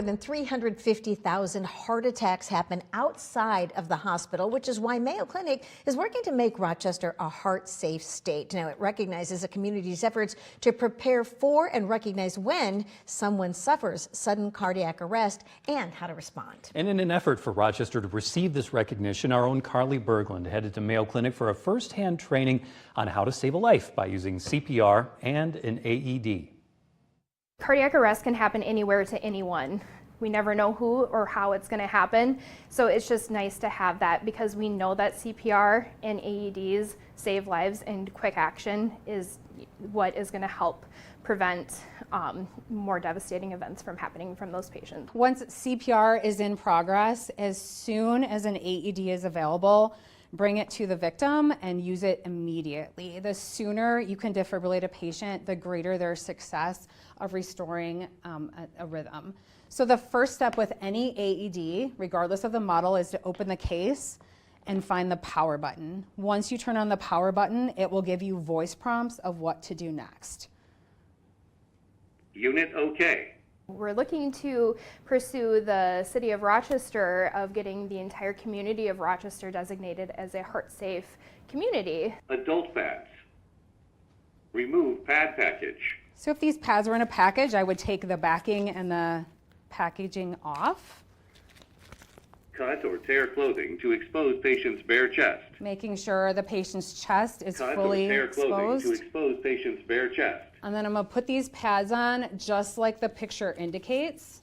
More than 350,000 heart attacks happen outside of the hospital, which is why Mayo Clinic is working to make Rochester a heart-safe state. Now, it recognizes the community's efforts to prepare for and recognize when someone suffers sudden cardiac arrest and how to respond. And in an effort for Rochester to receive this recognition, our own Carly Berglund headed to Mayo Clinic for a first-hand training on how to save a life by using CPR and an AED. Cardiac arrest can happen anywhere to anyone. We never know who or how it's going to happen, so it's just nice to have that because we know that CPR and AEDs save lives, and quick action is what is going to help prevent more devastating events from happening from those patients. Once CPR is in progress, as soon as an AED is available, bring it to the victim and use it immediately. The sooner you can defibrillate a patient, the greater their success of restoring a rhythm. So the first step with any AED, regardless of the model, is to open the case and find the power button. Once you turn on the power button, it will give you voice prompts of what to do next. Unit OK. We're looking to pursue the city of Rochester of getting the entire community of Rochester designated as a heart-safe community. Adult pads. Remove pad package. So if these pads were in a package, I would take the backing and the packaging off. Cut or tear clothing to expose patient's bare chest. Making sure the patient's chest is Cut fully or tear clothing exposed. to expose patient's bare chest. And then I'm going to put these pads on just like the picture indicates.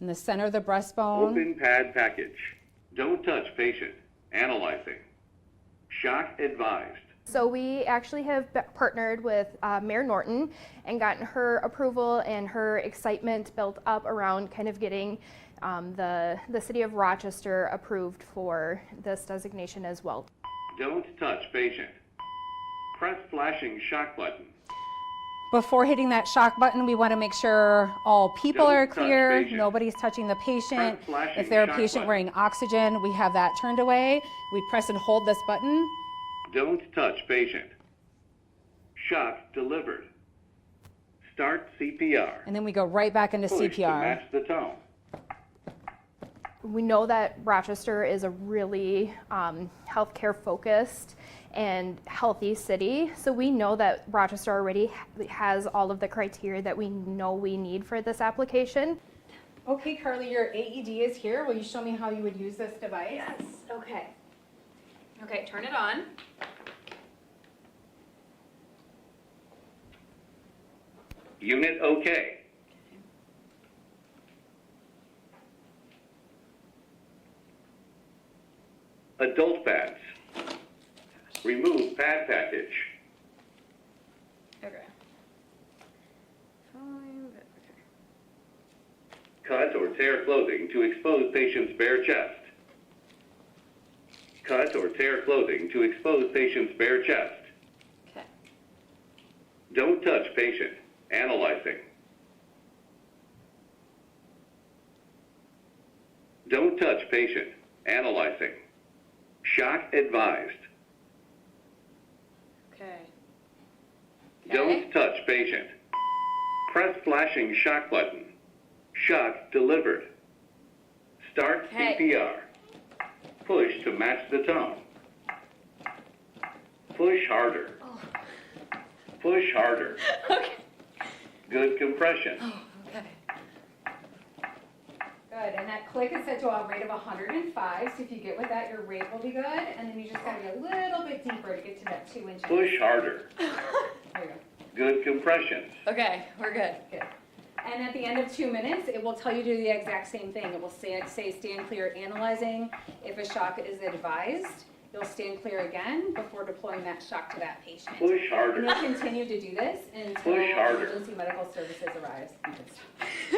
In the center of the breastbone. Open pad package. Don't touch patient. Analyzing. Shock advised. So we actually have partnered with Mayor Norton and gotten her approval and her excitement built up around kind of getting the city of Rochester approved for this designation as well. Don't touch patient. Press flashing shock button. Before hitting that shock button, we want to make sure all people Don't are touch clear, patient. nobody's touching the patient. Press flashing If they're a shock patient button. wearing oxygen, we have that turned away. We press and hold this button. Don't touch patient. Shock delivered. Start CPR. And then we go right back into Push to CPR. match the tone. We know that Rochester is a really healthcare focused and healthy city, so we know that Rochester already has all of the criteria that we know we need for this application. Okay, Carly, your AED is here. Will you show me how you would use this device? Yes, okay. Okay, turn it on. Unit OK. Adult pads. Remove pad package. Okay. Fine, okay. Cut or tear clothing to expose patient's bare chest. Cut or tear clothing to expose patient's bare chest. Okay. Don't touch patient. Analyzing. Don't touch patient. Analyzing. Shock advised. Okay. Don't touch patient. Press flashing shock button. Shock delivered. Start Okay. CPR. Push to match the tone. Push harder. Oh. Push harder. Okay. Good compression. Oh, okay. Good, and that click is set to a rate of 105, so if you get with that, your rate will be good, and then you just gotta get a little bit deeper to get to that 2 inches. Push harder. There you go. Good compressions. Okay, we're good. Good. And at the end of 2 minutes, it will tell you to do the exact same thing. It will say stand clear, analyzing. If a shock is advised, you'll stand clear again before deploying that shock to that patient. Push And harder. you'll continue to do this until Push harder. emergency medical services arrives.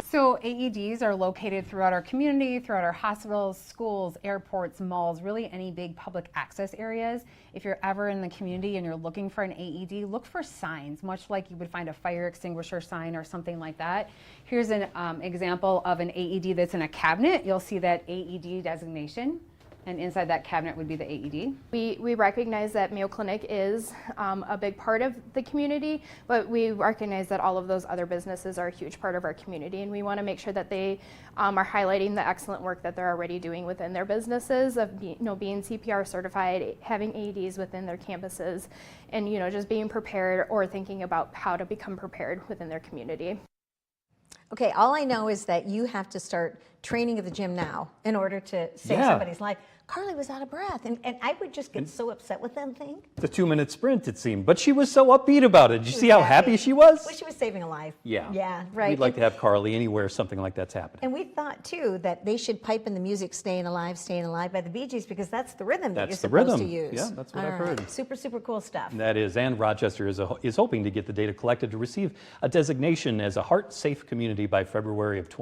So AEDs are located throughout our community, throughout our hospitals, schools, airports, malls, really any big public access areas. If you're ever in the community and you're looking for an AED, look for signs, much like you would find a fire extinguisher sign or something like that. Here's an example of an AED that's in a cabinet. You'll see that AED designation And inside that cabinet would be the AED. We recognize that Mayo Clinic is a big part of the community, but we recognize that all of those other businesses are a huge part of our community, and we want to make sure that they are highlighting the excellent work that they're already doing within their businesses of being CPR certified, having AEDs within their campuses, and just being prepared or thinking about how to become prepared within their community. Okay, all I know is that you have to start training at the gym now in order to save somebody's life. Carly was out of breath, and I would just get so upset with that thing. The 2-minute sprint, it seemed, but she was so upbeat about it. Did you see how happy she was? Well, she was saving a life. Yeah. Yeah, right. We'd like to have Carly anywhere something like that's happening. And we thought, too, that they should pipe in the music Staying Alive by the Bee Gees, because that's the rhythm that you're supposed to use. Yeah, that's what I've All right. heard. Super, super cool stuff. That is, and Rochester is hoping to get the data collected to receive a designation as a heart-safe community by February of 2020.